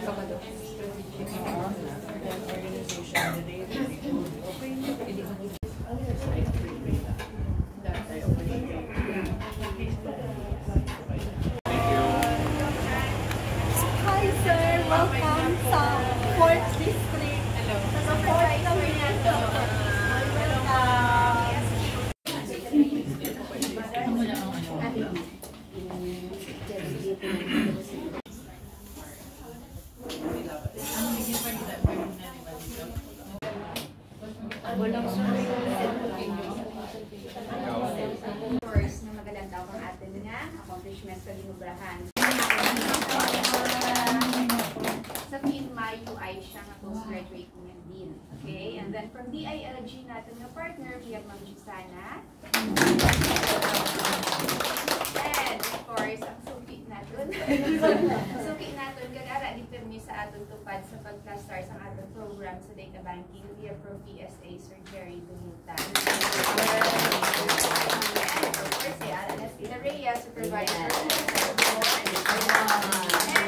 Hi sir, welcome sa 4th District. Hello. Sa 4th kami nito. Walang course na magalang daw ang atin nga accomplishments sa linubrahan. Sa FINMA, UI siya nga postgraduate niya din. Okay? And then from DILG natin na partner, we have Ma'am Jusana. And of course, ang suki natin. Suki natin, kagara dito niyo sa atong tupad sa pag-start sa atong program sa data banking. We have Pro PSA, Sir Jerry Dumunta. And of course, si Aranastina Reyes, supervisor. And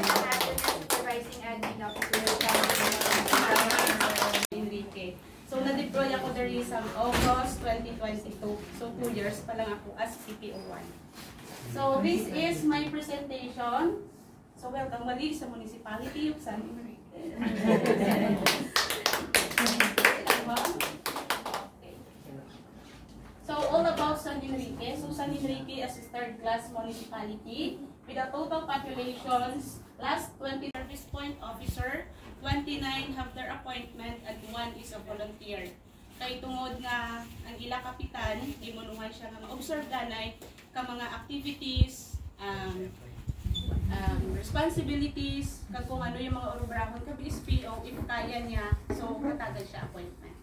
ang ating supervising admin officer, Enrique. So, na-deploy ako dari sa August 2022. So, 2 years pa lang ako as CPO1. So, this is my presentation. So, welcome mali sa municipality of San Enrique. So, all about San Enrique. So, San Enrique is a third-class municipality with a total populations last 20 service point officer, 29 have their appointment, and 1 is a volunteer. Kay tungod nga ang ila kapitan, imunuhay siya nga ma-observe ganay ka mga activities, responsibilities, kag kung ano yung mga orubrahon ka BSPO, if kaya niya, so katagal siya appointment.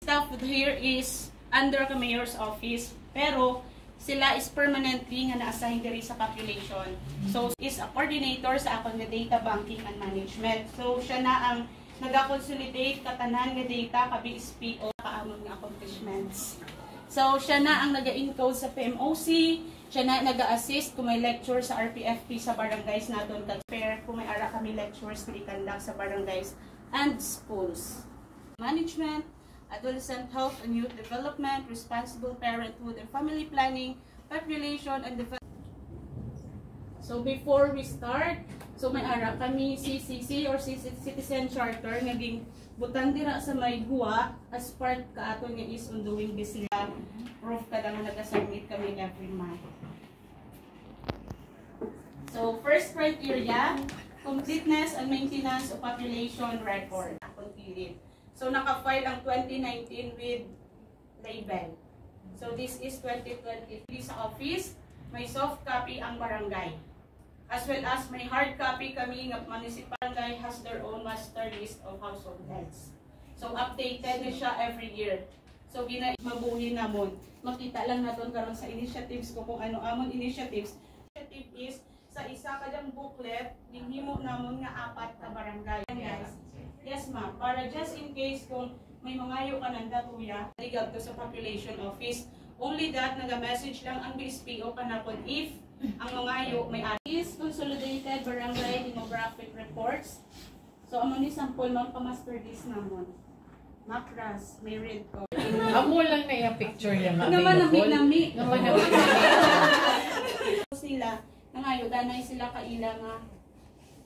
Staff here is under the mayor's office, pero sila is permanently nga na-assign diri sa population. So, is a coordinator sa akong data banking and management. So, siya na ang nag-consolidate katanan nga data ka BSPO kaamon nga accomplishments. So, siya na ang nag-encode sa PMOC, siya na nag-assist kung may lecture sa RPFP sa barangays natin, kag-pair kung may ara kami lectures conduct sa barangays and schools. Management, adolescent health and youth development, responsible parenthood and family planning, population and development. So before we start, so may ara kami CCC or Citizen Charter naging butang dira sa may guwa as part ka ato nga is on doing business. Proof kada nga nag-submit kami every month. So first criteria, completeness and maintenance of population record. Completed. So naka-file ang 2019 with label. So this is 2023 sa office. May soft copy ang barangay. As well as may hard copy kami ng municipal barangay has their own master list of household heads. So updated na siya every year. So mabuhi namon. Makita lang naton karon sa initiatives ko kung ano amon initiatives. Initiative is sa isa kadang booklet ginhimo namon nga 4 ka barangay. Guys. Yes ma'am, para just in case kung may mangayo ka ng datuya, ligab to sa population office. Only that, naga-message lang ang BSPO kanapon if ang mangayo may is consolidated barangay demographic reports. So, amon ni sample ma'am pa-master list namon. Macras, may red ko. Amo lang na yung picture yan. Naman nami. Sila, nangayo, ganay sila kaila nga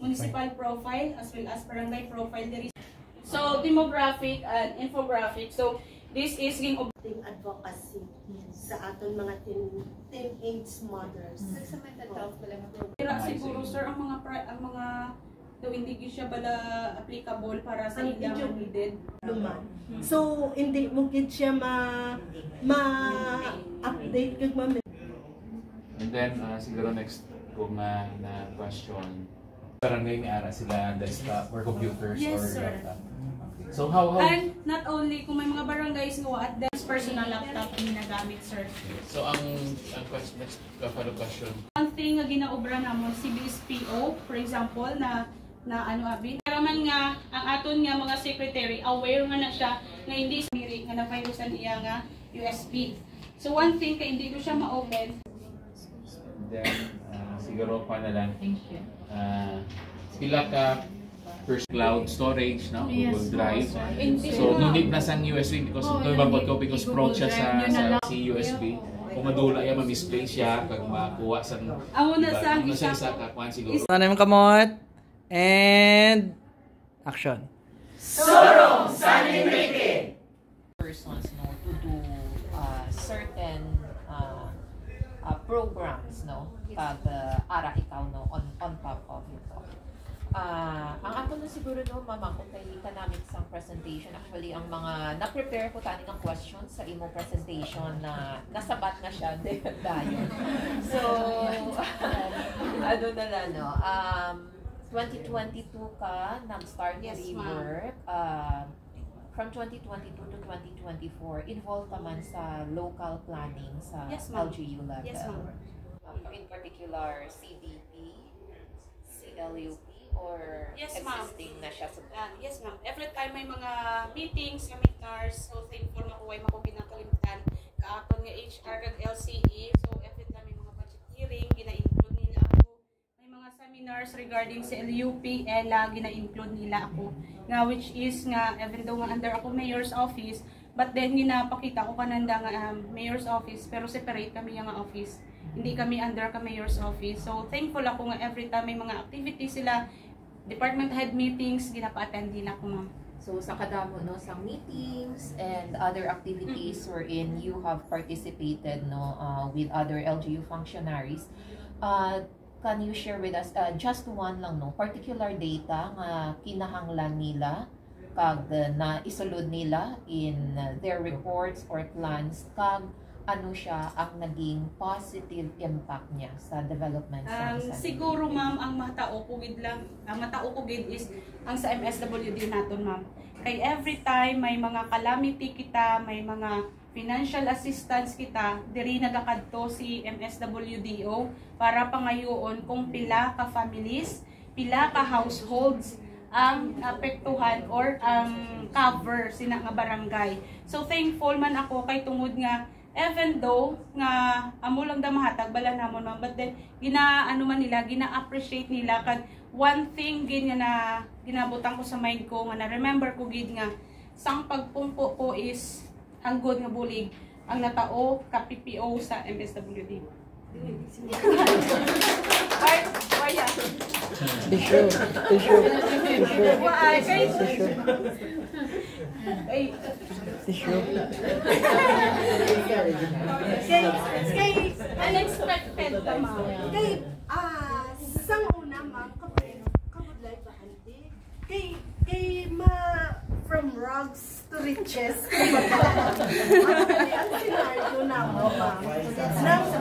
municipal profile as well as barangay profile. So, demographic and infographic. So, this is ging Advocacy sa aton mga teenage mothers. sa mental health pala nga program. Pero siguro sir ang mga daw hindi siya bala applicable para sa ilang needed. So hindi mo gid siya ma-update kag ma. And then siguro next kung na question, barangay nga ara sila desktop or computers Yes, or sir. laptop. So how And not only kung may mga barangays nga at there's personal laptop ang ginagamit sir. so ang question, next follow question. Ang thing nga ginaobra namon si BSPO, for example, na ano abi. Karaman nga ang aton nga mga secretary aware nga na siya nga hindi sa miri nga na-virusan iya nga USB. So one thing kay hindi ko siya ma-open. Then siguro pa na lang. Thank you. Pila ka cloud storage, no? Google Yes, Drive. Hindi So, na. no need na sang USB because ito bangkot ko because prone siya sa USB. Kung madula yan, ma-misplay siya, kag makuha sa Amo na sa isa sa kakuan siguro. Ano yung kamot? And action. Persons to do certain programs pag ara ikaw on top of ito. Ang ako na siguro mama kung kay namin sa presentation, actually ang mga na-prepare ko tani ng questions sa imo presentation na nasabat na siya dayon. So ano na lang 2022 ka nag-start work. From 2022 to 2024, involved ka man sa local planning sa LGU level. Yes, ma'am. In particular, CDP, CLUP, or Yes, ma'am. existing na siya sa Yes, ma'am. Every time may mga meetings, seminars, so thankful na ko ay mako pinakalimutan. Kaapon nga HR kag LCE, so every time may mga budget hearing, gina-include nila ako. May mga seminars regarding sa LUP, ELA, gina-include nila ako. Nga which is nga, even though nga under ako mayor's office, but then ginapakita ko kananda nga mayor's office, pero separate kami yung office. Hindi kami under ka mayor's office. So thankful ako nga every time may mga activities sila, department head meetings, ginapa-attend din ako, ma'am. So sa kadamo sa meetings and other activities wherein you have participated with other LGU functionaries, can you share with us just one lang particular data nga kinahanglan nila kag na isulod nila in their reports or plans kag ano siya ang naging positive impact niya sa development sa siguro ma'am ang matao ko gid lang ang matao ko gid is ang sa MSWD naton ma'am kay every time may mga calamity kita may mga financial assistance kita diri nagakadto si MSWDO para pangayoon kung pila ka families pila ka households ang apektuhan or cover sina nga barangay. So thankful man ako kay tungod nga even though nga amo lang da mahatag bala namon ma'am but then gina-ano man nila gina-appreciate nila kag one thing gid nga na ginabutang ko sa mind ko nga na remember ko gid nga sang pagpumpo ko is ang good nga bulig ang natao ka PPO sa MSWD. Kay unexpected ka ma'am. Kay, sang una, ma'am, kabudlay ba, hindi? Kay from rags to riches. Ako dali ang scenario na mo, ma'am.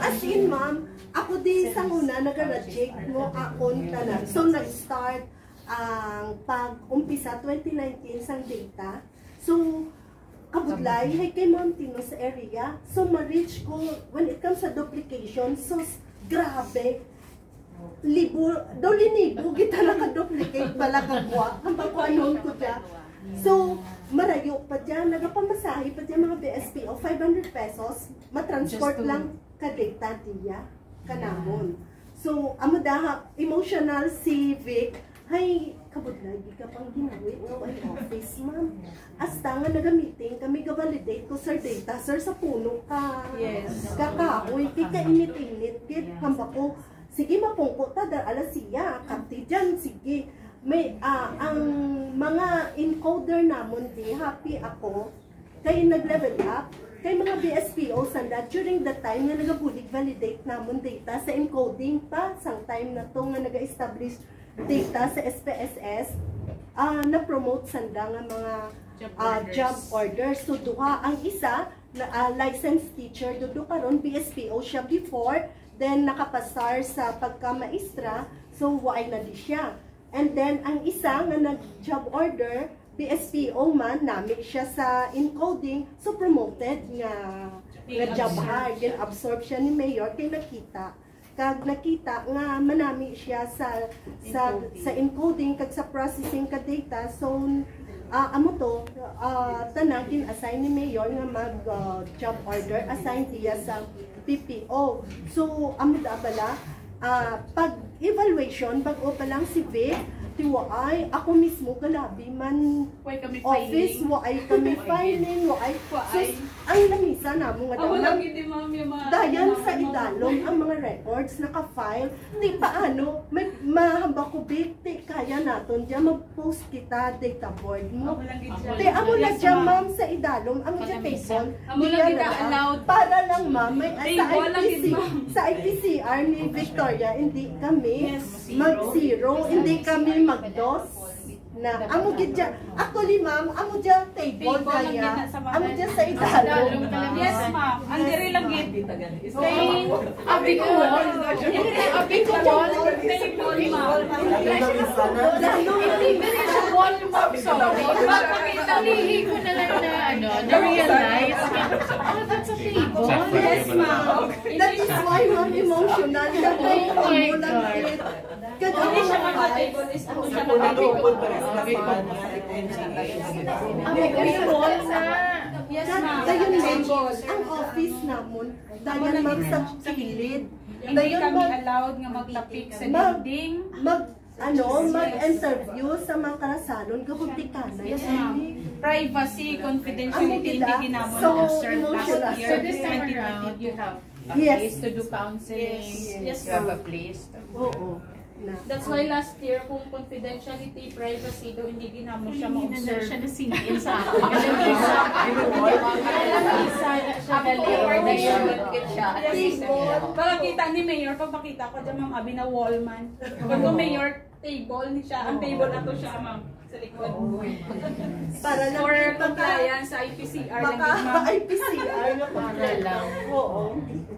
As in, ma'am, ako di sang una, nag-reject mo akong tanan. So, nag-start ang pag-umpisa 2019 sang data. So, kabudlay, hay kay Ma'am Tino sa area. So, ma-reach ko, when it comes sa duplication, so, grabe. Libo, kita naka-duplicate pala kagwa. Ang pagkuanon ko dyan. So, marayo pa dyan, nagapamasahe pa dyan mga BSP o 500 pesos, matransport lang ka-data diya, kanamon. So, amo daha, emotional, civic, hay, kabudlay, di ka pang ginawi o ay office, ma'am. Hasta nga naga-meeting, kami ga-validate ko, sir, data, sir, sa puno ka. Yes. Kakaoy, kika init-init, kit, hamba ko, sige, mapungko ta, alas siya, kapti dyan, sige. May, ang mga encoder namon di, happy ako, kay nag-level up, kay mga BSPO sanda, during the time na nagabulig validate namon data sa encoding pa, sang time na to nga naga-establish data sa SPSS, na-promote sanda nga mga job orders. So, duha, ang isa, licensed teacher, dudo karon BSPO siya before, then nakapasar sa pagka-maestra, so why na di siya. And then, ang isa nga nag-job order, BSPO man, nami siya sa encoding, so promoted nga job hard, then absorb siya ni Mayor, kay nakita. Kag nakita nga manami siya sa encoding, kag sa processing ka data, so amo to, tanang assign ni Mayor nga mag-job order, assign diya sa PPO. So, amo da bala, pag evaluation, bago pa lang si Vic, tiwaay, ako mismo galabi man Why kami office, filing? waay kami filing, waay. Waay. Sus, ang lamisa namo nga Ako lang daw. hindi ma'am yung mga... Dayan sa idalom ang mga records naka-file. Di paano, may mahamba ko big, di kaya naton diyan mag-post kita data board mo. Ako lang gid siya. Di amo na Yes, diyan ma'am. ma'am sa idalom, ang diyan table. Amo Di lang yan kita na lang. allowed. Para lang ma'am, may sa Table lang IPC, gid, ma'am. sa IPCR ni Victoria, hindi kami Yes, mag-zero, hindi kami mag-dos. Na amo gid diyan. Actually ma'am, amo diyan table Table lang kaya. gid na sa mga- Amo diyan sa idalom. Yes, ma'am. Ang diri lang gid. Kay abi ko wall. Abi ko wall. Table, ma'am. Hindi ba siya wall, ma'am? Sorry. Bakit nalihi ko na lang na na-realize. Oh, that's a table. Yes, ma'am. That is why ma'am emotional. Kaya Oh my amo lang God. gid. Hindi siya mga-table is ano siya mga-table. Abi ko yung wall na. Yes, ma'am. Dayon ma'am, ang office namon, dayon ma'am sa kilid. Hindi Dayon kami ma'am, allowed nga magtapik sa Ma'am. dingding. mag-interview sa mga karasalon, gabuntikanay. Yes, ma'am. Privacy, confidentiality, Amo hindi gila. ginamon So, na observed last emotional. year. So this time around, you have a Yes. place to do counseling. Yes, You have a place. Oo. Na. That's why last year, kung confidentiality, privacy, daw hindi ginamon siya ma-observe. nasingin sa akin. Yes, pagkakita ni Mayor, pagpakita ko dyan, ma'am, abi na wallman. Pag ko Mayor, table ni siya. Ang table na to siya, ma'am, sa likod. Para lang For compliance sa IPCR lang baka yun, ma'am. IPCR na para lang. Oo.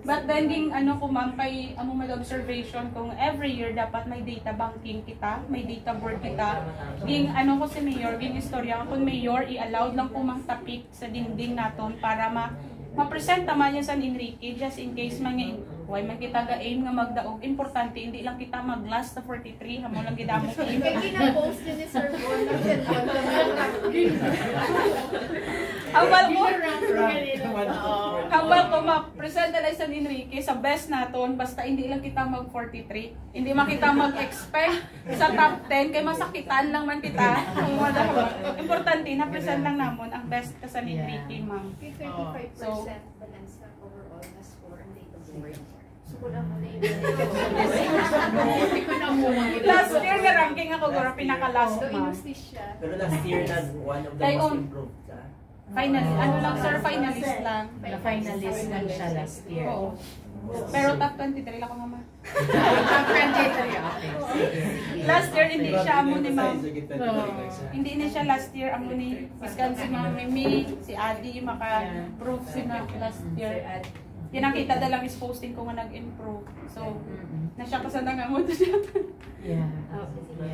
But then, ding, ano ko, ma'am, kay amo mag-observation kung every year dapat may data banking kita, may data board kita. Ging, ano ko si Mayor, ging istorya ko, kung Mayor, i-allowed lang po mang tapik sa dingding naton para ma-present naman yan sa Enrique, just in case why man kita ga-aim nga magdaog. Importante, hindi lang kita mag-last sa 43, hamo lang gidamo ko. Kaya kina-post din ni Sir Paul ng Hambal ko ma-present na sa Enrique sa best naton, basta hindi lang kita mag-43. Hindi man kita mag-expect sa top 10, kay masakitan lang man kita. Importante, na-present lang namon ang best ka sa Enrique, ma'am. 35% balance sa overall na score ang data board. So, wala mo na yun. Last year nga ranking ako, guro pinaka-last, So, ma'am. inustis siya. Pero last year na one of the Like, most improved ka. Finalist, ano lang sir, finalist lang. Na-finalist lang siya last year. Oo. Pero top 23 lang ako naman. Last year, hindi siya amo ni ma'am. Hindi na siya last year amo ni Iskan si Ma'am Mimi, si Adi, maka-prove si na last year. Pinakita na lang is posting ko nga nag-improve. So, nasya ka sa nangamot siya. Yeah.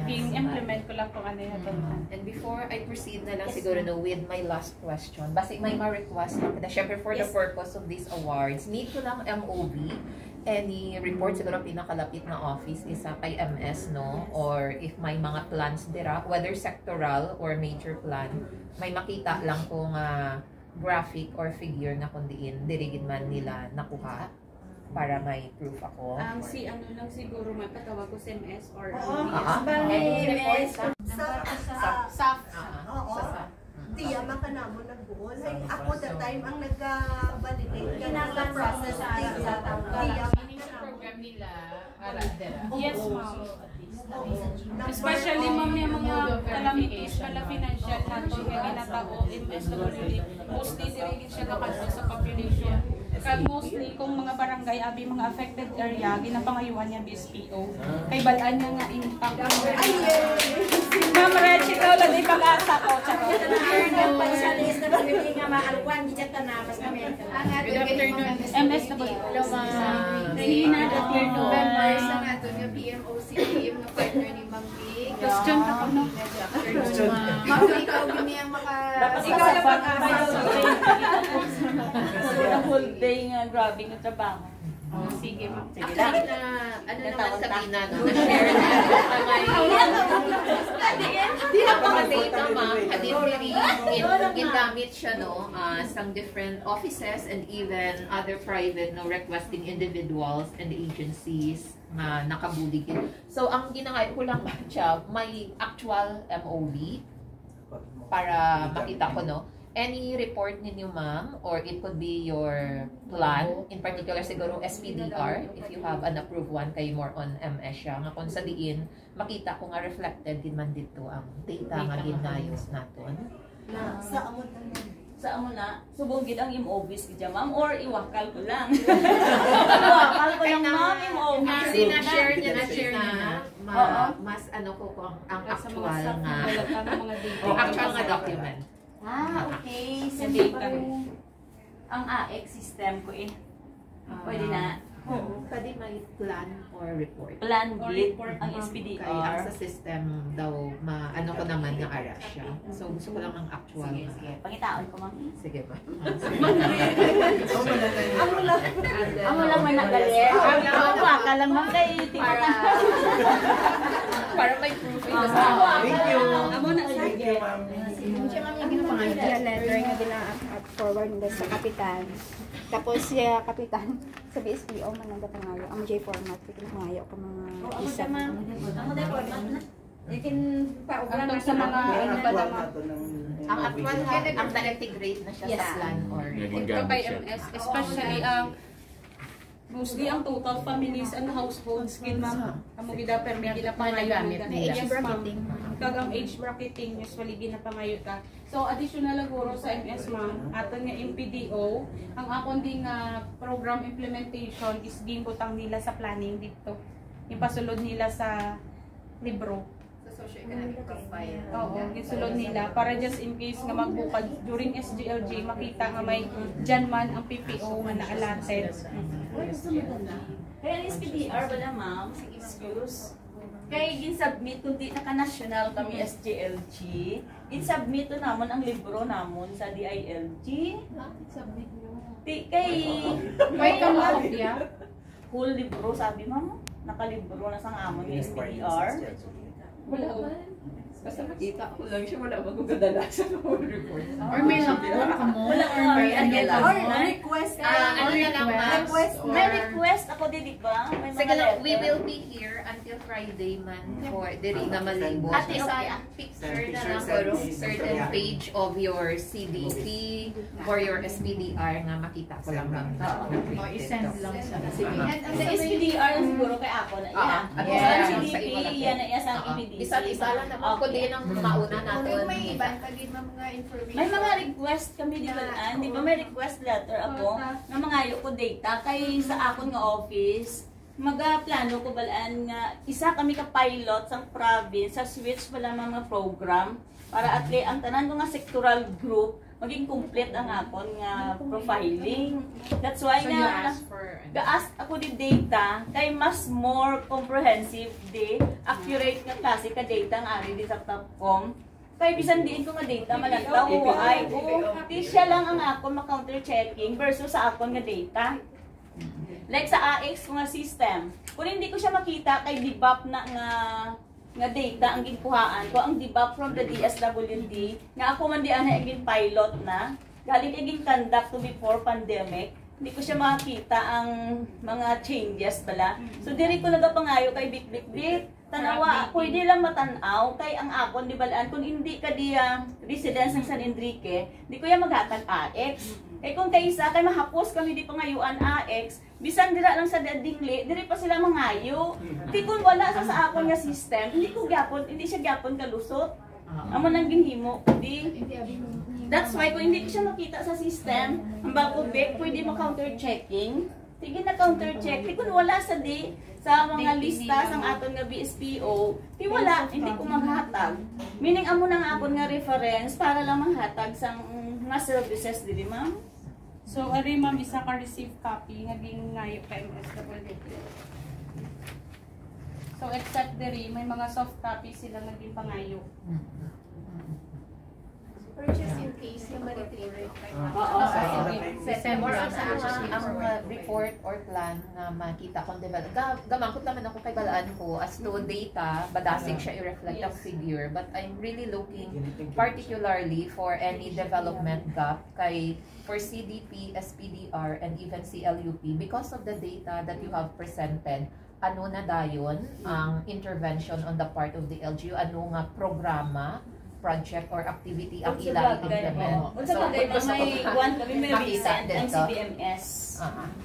Being implement ko lang kung ano yung And before I proceed na lang siguro no, with my last question, basi may ma-request lang kita. Syempre for the purpose of these awards, need ko lang MOB, any report siguro pinakalapit na office isa kay MS, no? Or if may mga plans dira, whether sectoral or major plan, may makita lang kung graphic or figure na kundiin, dirigid man nila nakuha para may proof ako. ang si ano lang siguro magkatawag ko sa MS or Sa oo. Tiya makanamo nagbuo. Like ako that time ang nag-validate ka na process tiya. Program nila, Aradera. Yes, ma'am. Especially ma'am yung mga calamities, financial natin nga ginatao, MSWD, mostly dirigid siya kakanto sa population. Kaya mostly kung mga barangay, abi mga affected area, ginapangayuan niya BSPO. Kay balaan niya nga intact. Ma'am Rich, ikaw lang din pag-asa ko. MSWD. Rina, at year Members ng ato nga PMOC team na partner ni Ma'am Big. Question ka po, no? Ma'am, ikaw gini ang Ikaw lang pag-asa. The whole day nga, grabe nga trabaho. Sige, ma'am. Sige lang. Ano naman kanina, no? Na-share na may di na pa data, ma'am. Kadiri, ginamit siya, no? Some different offices and even other private, no, requesting individuals and agencies nga nakabulig. So ang ginangay ko lang siya, may actual MOB para makita ko, no? Any report ninyo, ma'am, or it could be your plan, in particular siguro SPDR, if you have an approved one, kayo more on MS siya, nga kung sa diin, makita ko nga reflected din man dito ang data nga ginayos naton. Na sa amon Sa amo na, subong gid ang imobis gid ma'am, or iwakal ko lang. Iwakal ko lang ma'am, imobis. Kasi na-share niya na, mas ano ko kung ang actual nga, actual nga document. Okay. Sabi ko, ang AX system ko eh. Pwede na. Oo, pwede may plan or report. Plan gid ang Kaya ang SPDR. sa system daw, ano ko naman nga ara siya. So gusto ko lang ang actual. Sige. Pangitaon ko ma'am. Sige ba? Amo lang man nagali. Waka lang ma'am kay Para may proof ito sa Thank you. Amo na sige. Siya ma'am yung ginapangalan letter nga dila at forward nila sa kapitan. Tapos siya kapitan sa BSPO man ang dapangayo. Ang J format pinapangayo ko mga isa. Amo day format na. Ikin Ang sa mga ang actual ang na-integrate na siya sa plan or Naging Ito gamit kay siya. MS, especially ang mostly ang total families and households kin ma'am. Amo gida permi gida pangagamit nila. Yes ma'am. Kagang age bracketing usually ginapangayo ka. So additional laguro sa MS ma'am, aton nga MPDO, ang akon ding program implementation is gimbutang nila sa planning dito. Ipasulod nila sa libro. socio-economic profile. Oo, gisulod nila para just in case nga magbukad during SGLG makita nga may dyan man ang PPO nga na-allotted. Kaya ang SPDR ba na ma'am? Excuse. Kaya gin-submit kung di naka-national kami SGLG, gin-submit namon ang libro namon sa DILG. Submit nyo. Kay May kamopya? whole libro sabi ma'am. Nakalibro na sang amon yung SPDR. Wala ba? Basta makita ko lang siya, wala magkakadala sa report. Or may laptop ka mo? Wala Or may ano lang? Or request. Ano na lang, ma'am? May request ako din, di ba? May mga Sige lang, we letter. will be here until Friday man for diri nga malibot. Ate, So, okay. ang picture na lang pero certain page of your CDP or your SPDR nga makita ko lang ma'am. O, isend lang sa Sige. Sa SPDR siguro kay ako na iya. At Sa sa CDP, iba iya na iya sa EPDC. Isa lang naman ko din ang mauna natin. may iba ka din mga information. May mga request kami di ba? Di ba may request letter ako na mangayo ko data kay sa akon nga office. Magaplano ko balaan nga isa kami ka pilot sa province sa switch pala mga program para at least ang tanan ko nga sectoral group maging complete ang akon nga profiling. That's why So you nga ask for ga-ask ako di data kay mas more comprehensive di accurate nga klase ka data nga ari di sa Topcom. Kay bisan diin ko nga data malantaw ay di siya lang ang ako ma-counter checking versus sa akon nga data. Like sa AX ko nga system. Kung hindi ko siya makita kay debug na nga data ang ginkuhaan ko, ang debug from the DSWD nga ako man di ana gin pilot na galing kay gin conduct to before pandemic. Hindi ko siya makita ang mga changes bala. So diri ko nagapangayo kay bit tanawa, pwede lang matanaw kay ang akon di balaan kung hindi ka di residence ng San Enrique, di ko yan maghatag AX. Kay kung kaysa kay mahapos kami di pangayuan AX, bisan dira lang sa dadingli, diri pa sila mangayo. Di kung wala sa akon nga system, hindi siya gyapon kalusot. Amo nang ginhimo, di. That's why kung hindi ko siya makita sa system, ang bago back pwede ma-counter checking. Sige na counter check. Di kung wala sa mga lista sang aton nga BSPO, di wala, hindi ko maghatag. Meaning amo nang akon nga reference para lang manghatag sang mga services dili ma'am. So, ari ma'am, isa ka receive copy, naging ngayo ka MSWD. So, except diri, may mga soft copy sila naging pangayo. Or just in case yung ma-retrieve. Or ang report or plan na makita kong develop. Gamangkot naman ako kay balaan ko as to data, badasig siya i-reflect ang figure. But I'm really looking particularly for any development gap kay for CDP, SPDR, and even CLUP because of the data that you have presented. ano na dayon ang intervention on the part of the LGU, ano nga programa, project or activity ang ila i-implement. Unsa bagay may one kami may recent ang dito. CBMS.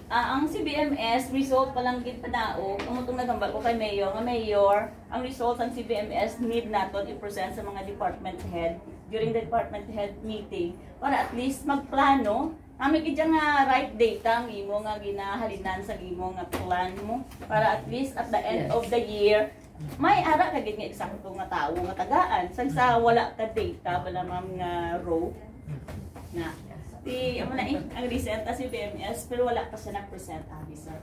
Ang CBMS result pa lang gid padao, umutong nagambal ko kay Mayor, ang results ng CBMS need naton i-present sa mga department head during the department head meeting para at least magplano. Ami gid nga right data ang imo nga ginahalinan sa imo nga plan mo para at least at the end of the year may ara ka gid nga eksakto nga tawo nga tagaan sa wala ka data wala ma'am nga row na amo na ang recent si BMS pero wala pa siya na-present sir.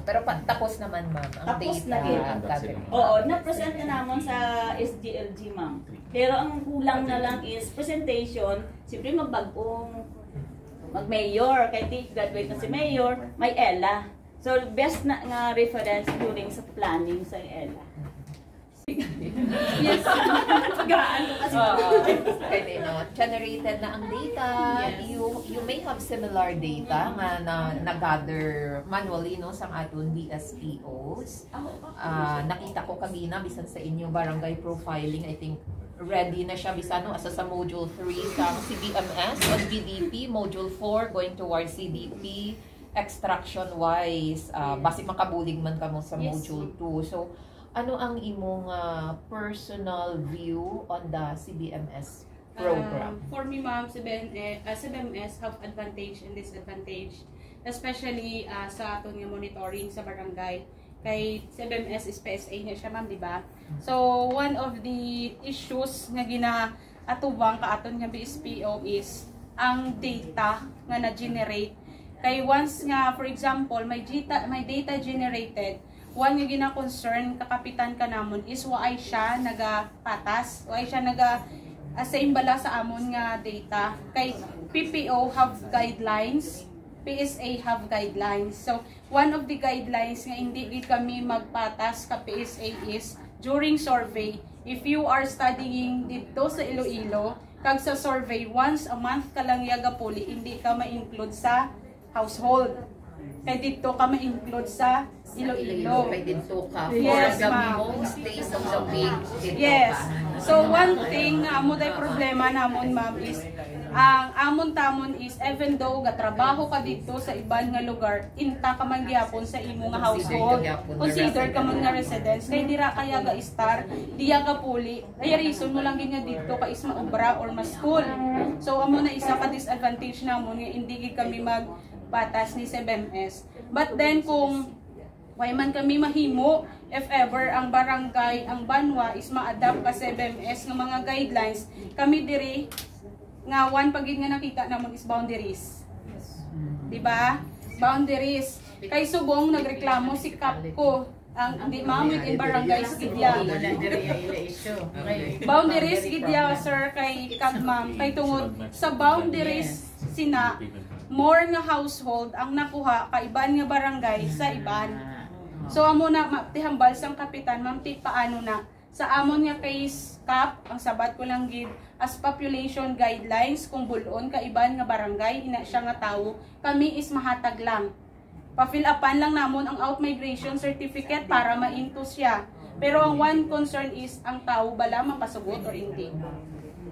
Pero tapos naman ma'am ang tapos data gathering. Oo, na-present na namon sa SGLG ma'am. Pero ang kulang na lang is presentation, siyempre magbagong mag-mayor, kay graduate na si mayor, may ELA. So, best na nga reference during sa planning sa ELA. Yes. Gaano kasi. Pwede, no? Generated na ang data. Yes. You may have similar data nga na gather manually no sa aton BSPOs. Nakita ko kanina bisan sa inyo barangay profiling, I think ready na siya bisan no asa sa module 3 sa CBMS on BDP, module 4 going towards CDP, extraction wise basi makabulig man kamo sa module 2. So ano ang imong personal view on the CBMS program? For me ma'am, CBMS have advantage and disadvantage, especially sa aton nga monitoring sa barangay. Kay CBMS is PSA niya siya ma'am, di ba? So, one of the issues nga ginaatubang kaaton nga BSPO is ang data nga na-generate. Kay once nga, for example, may data generated, one nga gina-concern kakapitan ka namon is waay siya nagapatas, waay siya sa imbala sa amon nga data. Kay PPO have guidelines, PSA have guidelines. So, one of the guidelines nga hindi kami magpatas ka PSA is during survey, if you are studying dito sa Iloilo, kag sa survey, once a month ka lang yaga puli, hindi ka ma-include sa household. Kaya dito ka ma-include sa Iloilo. Kaya dito ka for yes, the most days of the week. Yes. So, one thing na amo day problema namon ma'am is ang amon tamon is even though gatrabaho ka dito sa iban nga lugar, inta ka man gyapon sa imo nga household. Consider ka man nga residence. Kay dira kaya ga star, diya ka puli. Ay reason mo lang gid nga dito ka is maobra or mas school. So amo na isa ka disadvantage namon nga hindi kami magpatas ni CBMS. But then kung why man kami mahimo if ever ang barangay, ang banwa is ma-adapt ka CBMS nga mga guidelines, kami diri nga one pagid nga nakita namon is boundaries. Di ba? Boundaries. Kay subong nagreklamo si Kapko ang di ma'am within barangays gidya. Boundaries gidya sir kay Kag ma'am kay tungod sa boundaries sina more nga household ang nakuha ka iban nga barangay sa iban. So amo na tihambal sang kapitan ma'am ti paano na sa amon nga case cap ang sabat ko lang gid as population guidelines kung bulon ka iban nga barangay ina siya nga tawo kami is mahatag lang pa-fill upan lang namon ang out migration certificate para ma-into siya pero ang one concern is ang tawo bala mapasugot or hindi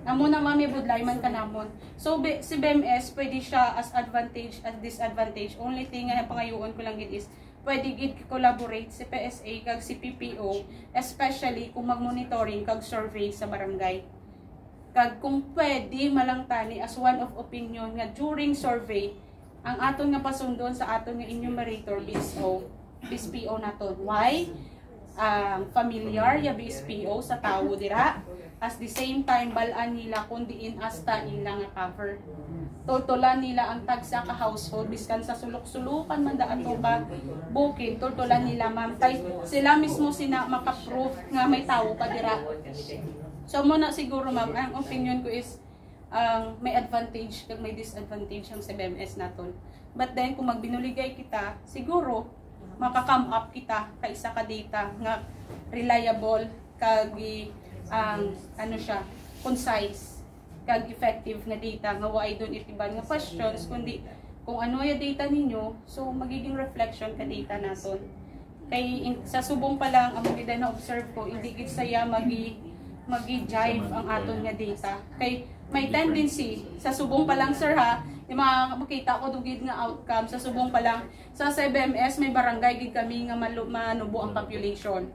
amo na mami budlay man kanamon so si BMS pwede siya as advantage as disadvantage only thing nga pangayoon ko lang gid is pwede gid collaborate si PSA kag si PPO especially kung mag-monitoring kag survey sa barangay. Kag kung pwede malangtani as one of opinion nga during survey ang aton nga pasundon sa aton nga enumerator BSPO naton. Why? Familiar ya BSPO sa tawo dira as the same time balaan nila kun diin asta ila nga cover. Tutulan nila ang tagsa ka household biskan sa sulok-sulukan man ato ka bukid tutulan nila ma'am kay sila mismo sina maka-proof nga may tawo pa dira. So mo na siguro ma'am ang opinion ko is may advantage kag may disadvantage ang CBMS naton. But then kung magbinuligay kita siguro maka-come up kita kay isa ka data nga reliable kag ano siya concise kag effective na data nga why don't itiban nga questions kundi kung ano yung data ninyo so magiging reflection ka data naton Kay sa subong pa lang ang mga na observe ko, hindi gid saya magi-jive ang aton nga data. Kay may tendency sa subong pa lang sir ha, yung mga makita ko dugid nga outcome sa subong pa lang sa CBMS may barangay gid kami nga manubo ang population.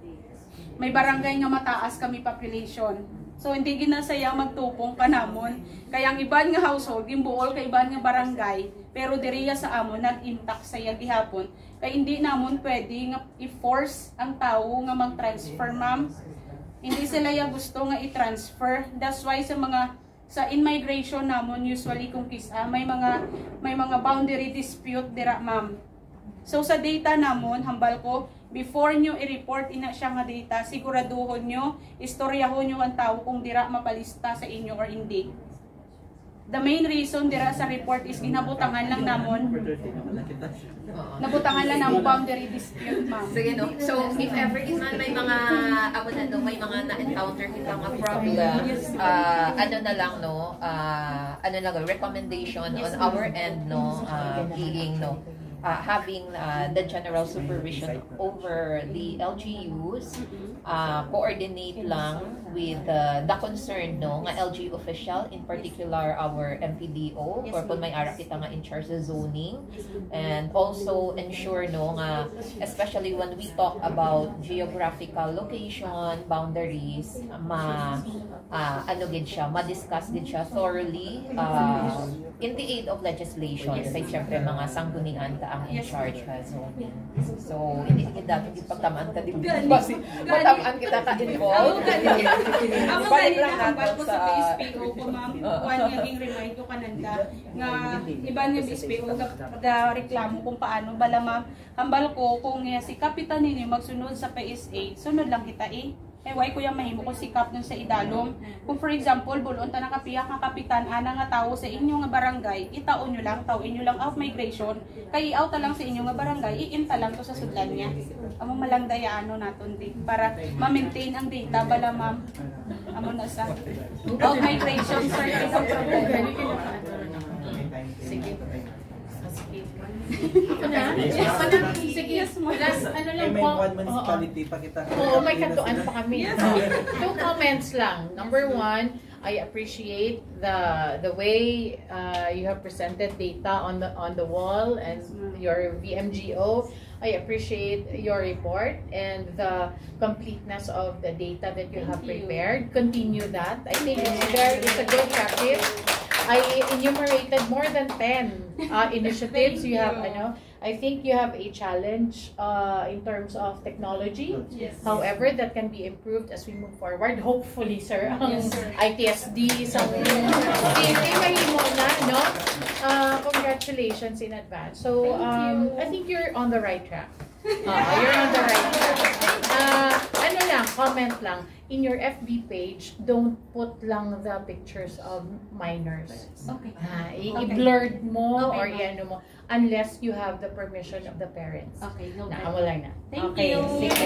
May barangay nga mataas kami population. So hindi ginasayang magtupong pa namon. Kaya ang iban nga household gimbuol kay iban nga barangay, pero diriya sa amon nag-intact saya gihapon. Kay hindi namon pwede nga i-force ang tawo nga mag-transfer, ma'am. Hindi sila ya gusto nga i-transfer. That's why sa immigration namon usually kung kisa may mga boundary dispute dira, ma'am. So sa data namon hambal ko, before nyo i-report ina siya nga data, siguraduhon nyo, istoryahon nyo ang tao kung dira mapalista sa inyo or hindi. The main reason dira sa report is ginabutangan lang namon. Nabutangan lang namon boundary dispute, ma'am. Sige, no? So, if ever man may mga, may mga na-encounter kitang a problem, ano na lang, no? Recommendation on our end, no? Being, no? Having the general supervision over the LGUs, coordinate lang with the concerned, no, nga LGU official, in particular our MPDO, or kung may ara kita nga in charge sa zoning, and also ensure, no, nga especially when we talk about geographical location, boundaries, ma-discuss din siya thoroughly in the aid of legislation. Kasi syempre mga sanggunian ka ang in charge ha zoning. So, hindi kita ipagtamaan ka din. Kasi pagtamaan kita ka-involved. Ako kanina hambal ko sa BSPO ko, ma'am. One yung remind ko kananda nga iba nga BSPO da reklamo kung paano bala, ma'am. Hambal ko kung si kapitan ninyo magsunod sa PSA, sunod lang kita why ko yung mahimo ko sikap nun sa idalom. Kung for example, bulon ta nakapiyak nga kapitan, ana nga tao sa inyo nga barangay, itaon nyo lang, tawin nyo lang out migration, kay out lang sa inyo nga barangay, iinta lang to sa sudlan niya. Amo malang dayaano naton din para ma-maintain ang data bala, ma'am. Amo na sa out migration certain ang problem. Sige. Ako na? Sige, last ano lang po. May one municipality pa kita. Oo, may katuan pa kami. Two comments lang. Number one, I appreciate the way you have presented data on the wall and your VMGO. I appreciate your report and the completeness of the data that you have prepared. Continue that. I think it's a good practice. I enumerated more than 10 initiatives. You have, I think you have a challenge in terms of technology. Yes. However, that can be improved as we move forward. Hopefully, sir, ang ITSD sa mahimo na, no? Congratulations in advance. So, I think you're on the right track. You're on the right track. Comment lang. In your FB page, don't put lang the pictures of minors. Okay. I-blurred mo or i-ano mo unless you have the permission of the parents. Okay, no Wala na. Thank Okay. you. Sige.